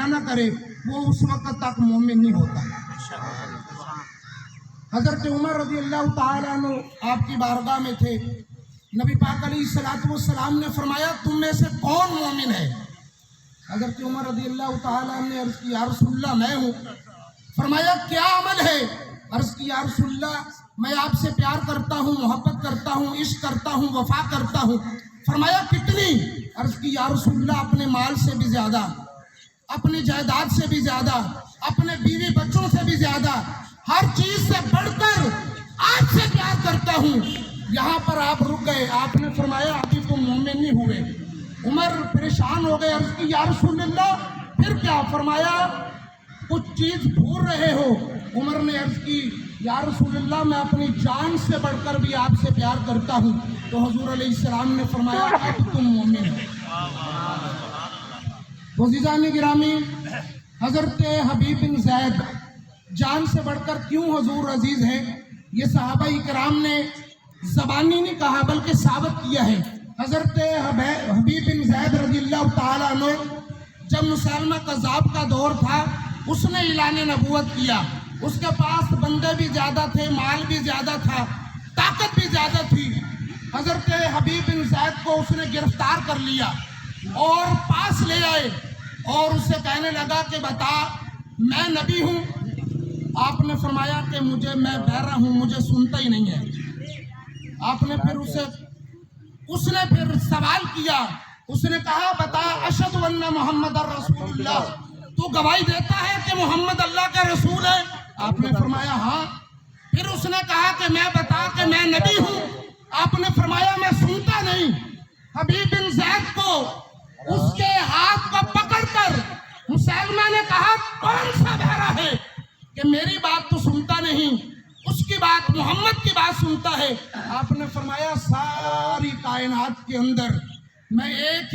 ज़िना न करे वो उस वक्त तक मोमिन नहीं होता। हज़रत उमर रज़ी अल्लाह ताला अन्हु आपकी बारगाह में थे। नबी पाक अलैहिस्सलातु वस्सलाम ने फरमाया तुम में से कौन मोमिन है? हज़रत उमर रज़ी अल्लाह ताला ने अर्ज़ की या रसूलल्लाह मैं हूँ। फरमाया क्या अमल है? अर्ज़ की या रसूलल्लाह मैं आपसे प्यार करता हूँ, मोहब्बत करता हूँ, इश्क करता हूँ, वफा करता हूँ। फरमाया कितनी? अर्ज़ की या रसूलल्लाह अपने माल से भी ज़्यादा, अपनी जायदाद से भी ज़्यादा, अपने बीवी बच्चों से भी ज़्यादा, हर चीज़ से बढ़कर आपसे प्यार करता हूँ। यहाँ पर आप रुक गए। आपने फरमाया अभी तुम मोमिन नहीं हुए। उमर परेशान हो गए। अर्ज़ की या रसूलल्लाह फिर क्या? फरमाया कुछ चीज़ भूल रहे हो। उमर ने अर्ज़ की या रसूलल्लाह मैं अपनी जान से बढ़कर भी आपसे प्यार करता हूँ। तो हुज़ूर अलैहिस्सलाम ने फरमाया अब तुम मोमिन हो। अज़ीज़ान गिरामी, हज़रत हबीब बिन ज़ैद जान से बढ़कर क्यों हुज़ूर अजीज़ हैं? ये सहाबा इकराम ने ज़बानी नहीं कहा बल्कि साबित किया है। हज़रत हबीब बिन ज़ैद रज़ियल्लाहु ताला अन्हु जब मुसलमा कज़ाब का दौर था उसने ऐलान नबूवत किया। उसके पास बंदे भी ज़्यादा थे, माल भी ज़्यादा था, ताकत भी ज़्यादा थी। हज़रत हबीब बिन ज़ैद को उसने गिरफ्तार कर लिया और पास ले आए और उससे कहने लगा कि बता मैं नबी हूँ। आपने फरमाया कि मैं बहरा हूँ, मुझे सुनता ही नहीं है। आपने फिर उसने फिर सवाल किया। उसने कहा बता अशहदु अन्ना मुहम्मदर रसूलुल्लाह, तू गवाही देता है कि मोहम्मद अल्लाह का रसूल है? आपने फरमाया हाँ। फिर उसने कहा कि मैं बता कि मैं नबी हूँ? आपने फरमाया मैं सुनता नहीं। हबीब बिन ज़ैद को उसके हाथ को पकड़कर मुसलमान ने कहा कौन सा बहरा है कि मेरी बात तो सुनता नहीं, उसकी बात मोहम्मद की बात सुनता है? आपने फरमाया सारी कायनात के अंदर मैं एक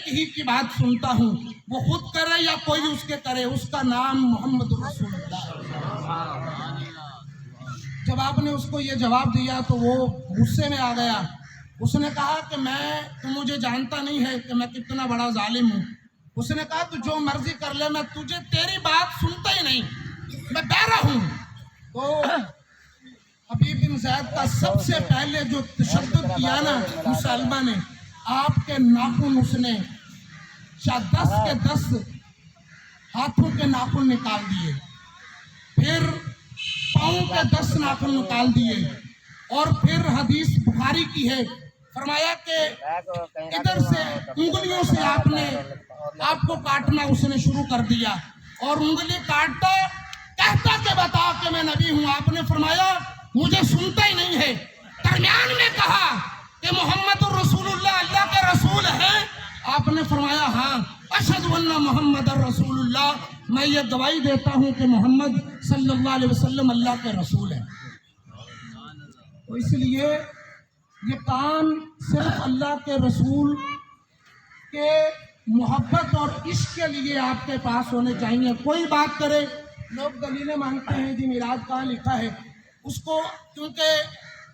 ही की बात सुनता हूँ, वो खुद करे या कोई उसके करे, उसका नाम मोहम्मद रसूलुल्लाह। जब आपने उसको ये जवाब दिया तो वो गुस्से में आ गया। उसने कहा कि तू मुझे जानता नहीं है कि मैं कितना बड़ा जालिम हूँ। उसने कहा तू जो मर्जी कर ले, मैं तेरी बात सुनता ही नहीं, मैं बहरा हूँ। तो हबीब बिन ज़ैद का सबसे पहले जो तशद्दुद किया ना मुसलमान ने, आपके नाखून उसने 10 के 10 हाथों के नाखून निकाल दिए, फिर पाँव के 10 नाखून निकाल दिए, और फिर हदीस बुखारी की है, फरमाया कि इधर से उंगलियों से आपको काटना उसने शुरू कर दिया और उंगली काटता कहता कि बता कि मैं नबी हूँ। आपने फरमाया मुझे सुनता ही नहीं है। दरमियान में कहा कि मोहम्मद रसूलुल्लाह अल्लाह के रसूल है? आपने फरमाया हाँ। अशहदु अन्ना मुहम्मदर रसूलुल्लाह, मैं ये गवाही देता हूँ कि मोहम्मद सल्लल्लाहु अलैहि वसल्लम अल्लाह के रसूल है। तो इसलिए ये काम सिर्फ अल्लाह के रसूल के मोहब्बत और इश्क के लिए आपके पास होने चाहिए। कोई बात करे, लोग दलीलें मांगते हैं जी मिलाद कहाँ लिखा है, उसको क्योंकि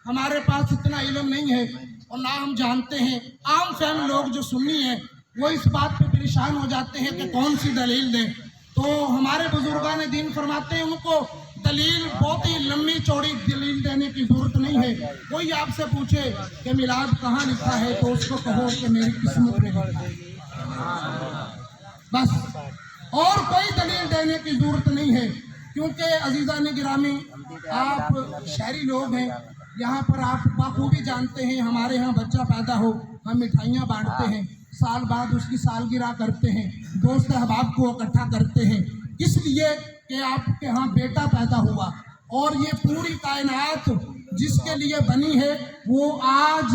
हमारे पास इतना इल्म नहीं है और ना हम जानते हैं। आम फहम लोग जो सुन्नी हैं वो इस बात पे परेशान हो जाते हैं कि कौन सी दलील दें। तो हमारे बुजुर्गान दीन फरमाते हैं उनको दलील बहुत ही लंबी चौड़ी दलील देने की जरूरत नहीं है। कोई आपसे पूछे कि मिलाद कहाँ लिखा है तो उसको कहो कि मेरी किस्मत में लिखा है, बस, और कोई दलील देने की जरूरत नहीं है। क्योंकि अजीज़ान गिरामी, आप शहरी लोग हैं, यहाँ पर आप बखूबी जानते हैं हमारे यहाँ बच्चा पैदा हो हम मिठाइयाँ बांटते हैं, साल बाद उसकी सालगिरह करते हैं, दोस्त अहबाब को इकट्ठा करते हैं, इसलिए कि आपके यहाँ बेटा पैदा हुआ। और ये पूरी कायनात जिसके लिए बनी है वो आज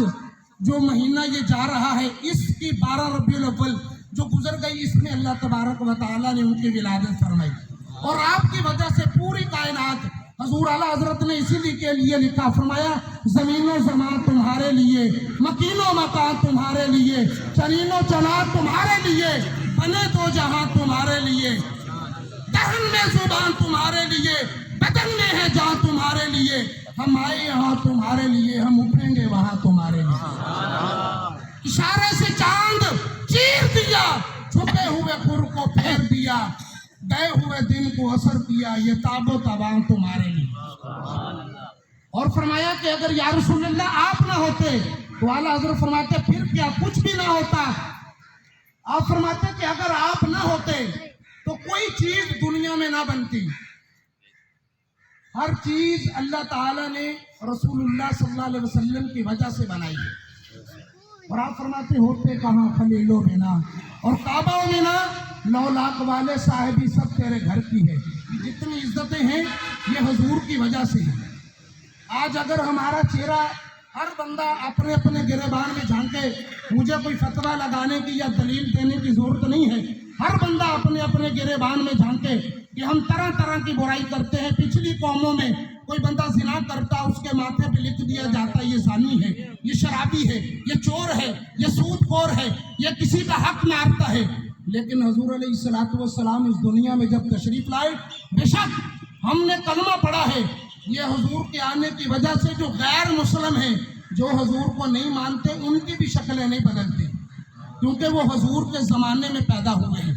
जो महीना ये जा रहा है इसकी 12 रबीउल अव्वल जो गुजर गई, इसमें अल्लाह तबारक व तआला ने उनकी विलादत फरमाई और आपकी वजह से पूरी कायनात हजूर आला हजरत ने इसीलिए के लिए लिखा, फरमाया ज़मीनो ज़मान तुम्हारे लिए, मकीनो मकान तुम्हारे लिए, चनीनो चना तुम्हारे लिए, बने दो जहां तुम्हारे लिए, दहन में जुबान तुम्हारे लिए, बदन में है जान तुम्हारे लिए, हम आए यहाँ तुम्हारे लिए, हम उठेंगे वहां तुम्हारे लिए। इशारे से चांद चीर दिया, छुपे हुए खुर को फेर दिया, किया, गए हुए दिन को असर किया, ये ताबो तबाह तुम्हारे लिए। और फरमाया कि अगर या रसूलल्लाह आप ना होते तो आला हज़रत फरमाते फिर क्या, कुछ भी ना होता। आप फरमाते कि अगर आप ना होते तो कोई चीज दुनिया में ना बनती। हर चीज अल्लाह ताला ने रसूलुल्लाह सल्लल्लाहु अलैहि वसल्लम की वजह से बनाई है। और आप फरमाते होते कहाँ खलीलो बिना, और काबा में ना 9 लाख वाले साहिबी सब तेरे घर की है। जितनी इज्जतें हैं ये हुजूर की वजह से है। आज अगर हमारा चेहरा हर बंदा अपने अपने गिरेबान में झांके, मुझे कोई फतवा लगाने की या दलील देने की जरूरत नहीं है। हर बंदा अपने अपने गिरेबान में झांके कि हम तरह तरह की बुराई करते हैं। पिछली कौमों में कोई बंदा जिना करता, उसके माथे पे लिख दिया जाता ये जानी है, ये शराबी है, ये चोर है, ये सूदखोर है, ये किसी का हक मारता है। लेकिन हुजूर अलैहिस्सलातु वस्सलाम इस दुनिया में जब तशरीफ लाए, बेशक हमने कलमा पढ़ा है, ये हुजूर के आने की वजह से जो गैर मुस्लिम हैं, जो हुजूर को नहीं मानते, उनकी भी शक्लें नहीं बदलती, क्योंकि वो हुजूर के ज़माने में पैदा हुए हैं।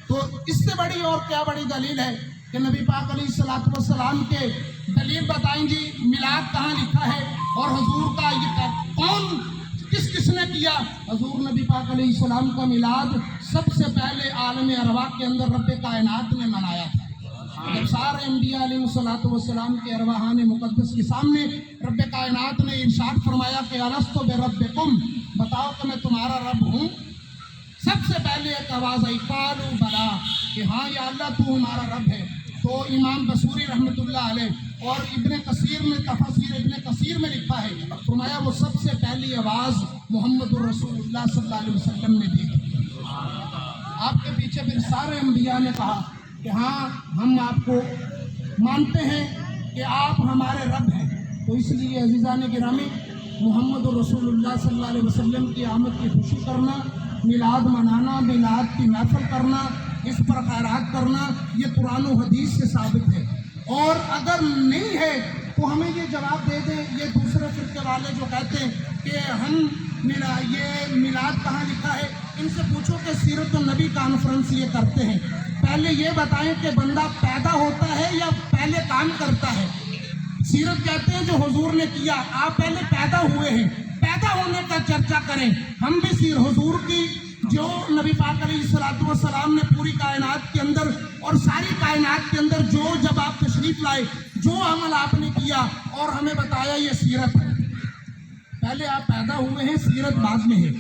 तो इससे बड़ी और क्या बड़ी दलील है कि नबी पाक अलैहिस्सलातु वस्सलाम के दलील बताएं जी, मिलाद कहाँ लिखा है और हुजूर का ये कौन किसने किया। हुजूर नबी पाक अलैहिस्सलाम का मिलाद सबसे पहले आलम अरवा के अंदर रब कायनात ने मनाया था। जब सारे अंबिया अलैहिस्सलातु वस्सलाम के अरवाहान मुक़द्दस के सामने रब कायनात ने इरशाद फरमाया कि अलस्तु बिरब्बिकुम, बताओ कि मैं तुम्हारा रब हूँ। सबसे पहले एक आवाज़ आई, क़ालू बला, कि हाँ या अल्लाह तू हमारा रब है। तो इमाम बसूरी रहमतुल्लाह अलैह और इब्ने कसीर ने तफसीर इब्ने कसीर में लिखा है, फरमाया वो सबसे पहली आवाज़ मुहम्मदुर रसूलुल्लाह सल्लल्लाहु अलैहि वसल्लम ने दी थी। आपके पीछे फिर सारे अंबिया ने कहा कि हाँ हम आपको मानते हैं कि आप हमारे रब हैं। तो इसलिए अज़ीज़ान गिरामी, मुहम्मद रसूलुल्लाह सल्लल्लाहु अलैहि वसल्लम की आमद की खुशी करना, मिलाद मनाना, मिलाद की महफिल करना, इस पर खैरात करना, ये कुरान और हदीस से साबित है। और अगर नहीं है तो हमें ये जवाब दे दें ये दूसरे फिरके वाले जो कहते हैं कि हम ये मिलाद कहाँ लिखा है। इनसे पूछो कि सीरत नबी कॉन्फ्रेंस ये करते हैं, पहले ये बताएं कि बंदा पैदा होता है या पहले काम करता है। सीरत कहते हैं जो हुजूर ने किया, आप पहले पैदा हुए हैं, पैदा होने का चर्चा करें। हम भी सीर हुजूर की जो नबी पाक अलैहिस्सलातु वस्सलाम ने पूरी कायनात के अंदर और सारी कायनात के अंदर जो जब आप तशरीफ लाए, जो अमल आपने किया और हमें बताया, ये सीरत है। पहले आप पैदा हुए हैं, सीरत बाद में है।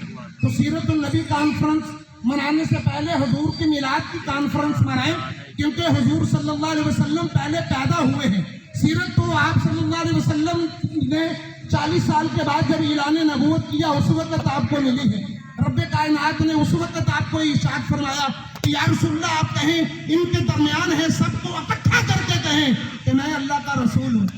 तो सीरत नबी कॉन्फ्रेंस मनाने से पहले हुजूर की मिलाद की कॉन्फ्रेंस मनाएं, क्योंकि हुजूर सल्लल्लाहु अलैहि वसल्लम पहले पैदा हुए हैं। सीरत तो आप सल्लल्लाहु अलैहि वसल्लम ने 40 साल के बाद जब ऐलान नबूवत किया, उस वक्त आपको मिली है। रब कायनात ने उस वक्त आपको इरशाद फरमाया कि या रसूलल्लाह, आप कहें इनके दरमियान है, सबको इकट्ठा करके कहें कि मैं अल्लाह का रसूल हूँ।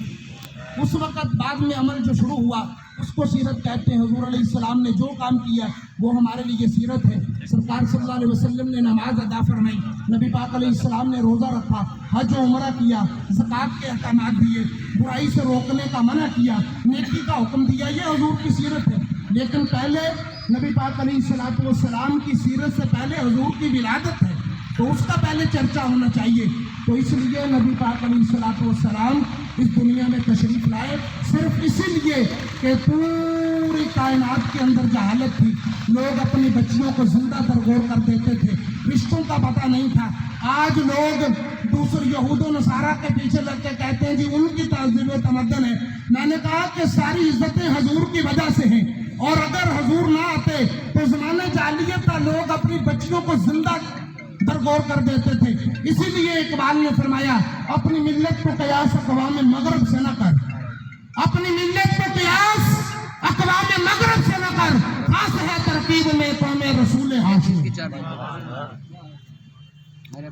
उस वक्त बाद में अमल जो शुरू हुआ उसको सीरत कहते हैं। हुजूर अलैहिस्सलाम ने जो काम किया वो हमारे लिए सीरत है। सरकार सल्लल्लाहु अलैहि वसल्लम ने नमाज अदा फरमाई, नबी पाक अलैहिस्सलाम ने रोज़ा रखा, हज और उमरा किया, ज़कात के अहकामात दिए, बुराई से रोकने का मना किया, नेकी का हुक्म दिया, ये हुजूर की सीरत है। लेकिन पहले नबी पाक अलैहिस्सलातु वस्सलाम की सीरत से पहले हुजूर की विलादत है, तो उसका पहले चर्चा होना चाहिए। तो इसलिए नबी पाक अलैहिस्सलातु वस्सलाम इस दुनिया में तशरीफ लाए सिर्फ इसीलिए कि पूरी कायनात के अंदर जहालत थी। लोग अपनी बच्चियों को जिंदा दरगोर कर देते थे, रिश्तों का पता नहीं था। आज लोग दूसरे यहूद नसारा के पीछे लग के कहते हैं जी उनकी तहज़ीब तमद्दन है। मैंने कहा कि सारी इज्जतें हजूर की वजह से हैं, और अगर हजूर ना आते तो ज़माने जाहिलियत का लोग अपनी बच्चियों को जिंदा दरगोर कर देते थे। इसीलिए इकबाल ने फरमाया, अपनी मिल्लत को कयास अक़वाम मगरब से न कर, अपनी मिल्लत को कयास अक़वाम मगरब से न कर, खास है तरकीब में कौम रसूल हाशिम।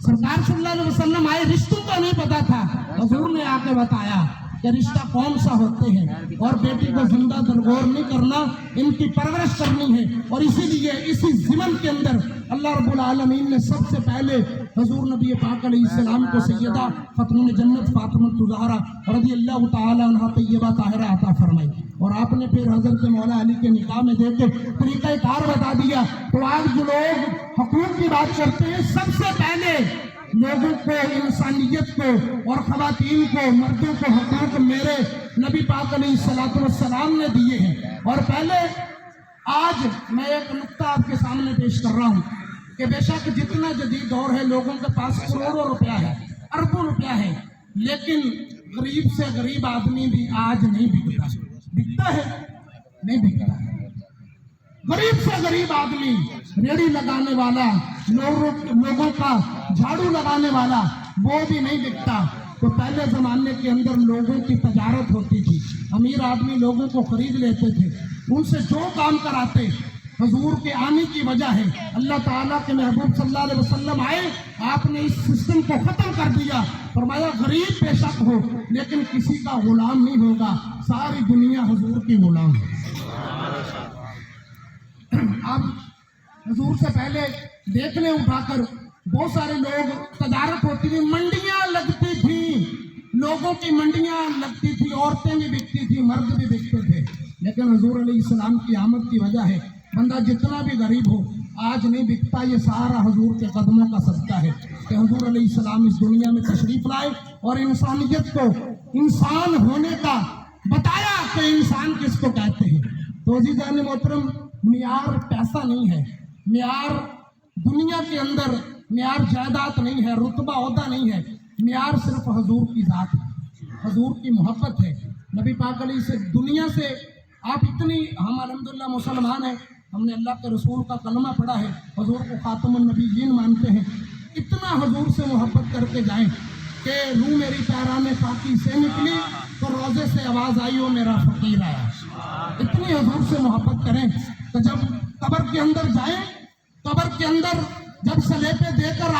सरकार सल्लल्लाहु अलैहि वसल्लम आए, रिश्तों का नहीं पता था, हुजूर ने आके बताया कि रिश्ता कौन सा होते हैं, और बेटी को जिंदा दरगोर नहीं करना, इनकी परवरिश करनी है। और इसीलिए इसी ज़िमन के अंदर अल्लाह रब्बुल आलमीन ने सबसे पहले हुजूर नबी पाक अलैहिस्सलाम को सैयदा फ़ातिमा जन्नत फ़ातिमा ज़हरा रज़ियल्लाहु ताला अन्हा तय्यबा ताहिरा अता फरमाई, और आपने फिर हज़रत मौला अली के निकाह में देके तरीक़ा कार बता दिया। तो आज जो लोग हुकूक की बात करते हैं, सबसे पहले लोगों को, इंसानियत को और ख़वातीन को, मर्दों को हक़ूक़ मेरे नबी पाक अलैहिस्सलातु वस्सलाम ने दिए हैं। और पहले आज मैं एक नुक्ता आपके सामने पेश कर रहा हूँ कि बेशक जितना जदीद दौर है, लोगों के पास करोड़ों रुपया है, अरबों रुपया है, लेकिन गरीब से गरीब आदमी भी आज नहीं बिकता। बिकता है? नहीं बिकता। गरीब से गरीब आदमी, रेड़ी लगाने वाला, लोगों का झाड़ू लगाने वाला, वो भी नहीं बिकता। तो पहले ज़माने के अंदर लोगों की तजारत होती थी, अमीर आदमी लोगों को खरीद लेते थे, उनसे जो काम कराते। हुजूर के आने की वजह है, अल्लाह ताला के महबूब सल्लल्लाहु अलैहि वसल्लम आए, आपने इस सिस्टम को ख़त्म कर दिया। फरमाया गरीब बेशक हो, लेकिन किसी का गुलाम नहीं होगा, सारी दुनिया हुजूर की गुलाम है। अब हुजूर से पहले देखने उठाकर बहुत सारे लोग, तजारत होती थी, मंडियाँ लगती थी, लोगों की मंडियाँ लगती थी, औरतें भी बिकती थी, मर्द भी बिकते थे। लेकिन हुजूर अलैहिस्सलाम की आमद की वजह है, बंदा जितना भी गरीब हो आज नहीं बिकता। ये सारा हुजूर के कदमों का सदका है कि हुजूर अलैहिस्सलाम इस दुनिया में तशरीफ लाए और इंसानियत को, इंसान होने का बताया कि इंसान किसको कहते हैं। तो अज़ीज़ान मोहतरम, मियार पैसा नहीं है, मियार दुनिया के अंदर मियार जायदाद नहीं है, रुतबा ओहदा नहीं है, मियार सिर्फ हुजूर की ज़ात है, हुजूर की मोहब्बत है। नबी पाक अलैहि से दुनिया से आप इतनी, हम अल्हम्दुलिल्लाह मुसलमान हैं, हमने अल्लाह के रसूल का कलमा पढ़ा है, हुजूर को खातमुन नबीयीन मानते हैं, इतना हुजूर से मोहब्बत करके जाएं कि रूह मेरी पैराने पाकी से निकली तो रोज़े से आवाज़ आई, ओ मेरा फ़कीर आया। इतनी हुजूर से मोहब्बत करें तो जब कब्र के अंदर जाएं, कब्र के अंदर जब सलेपे देकर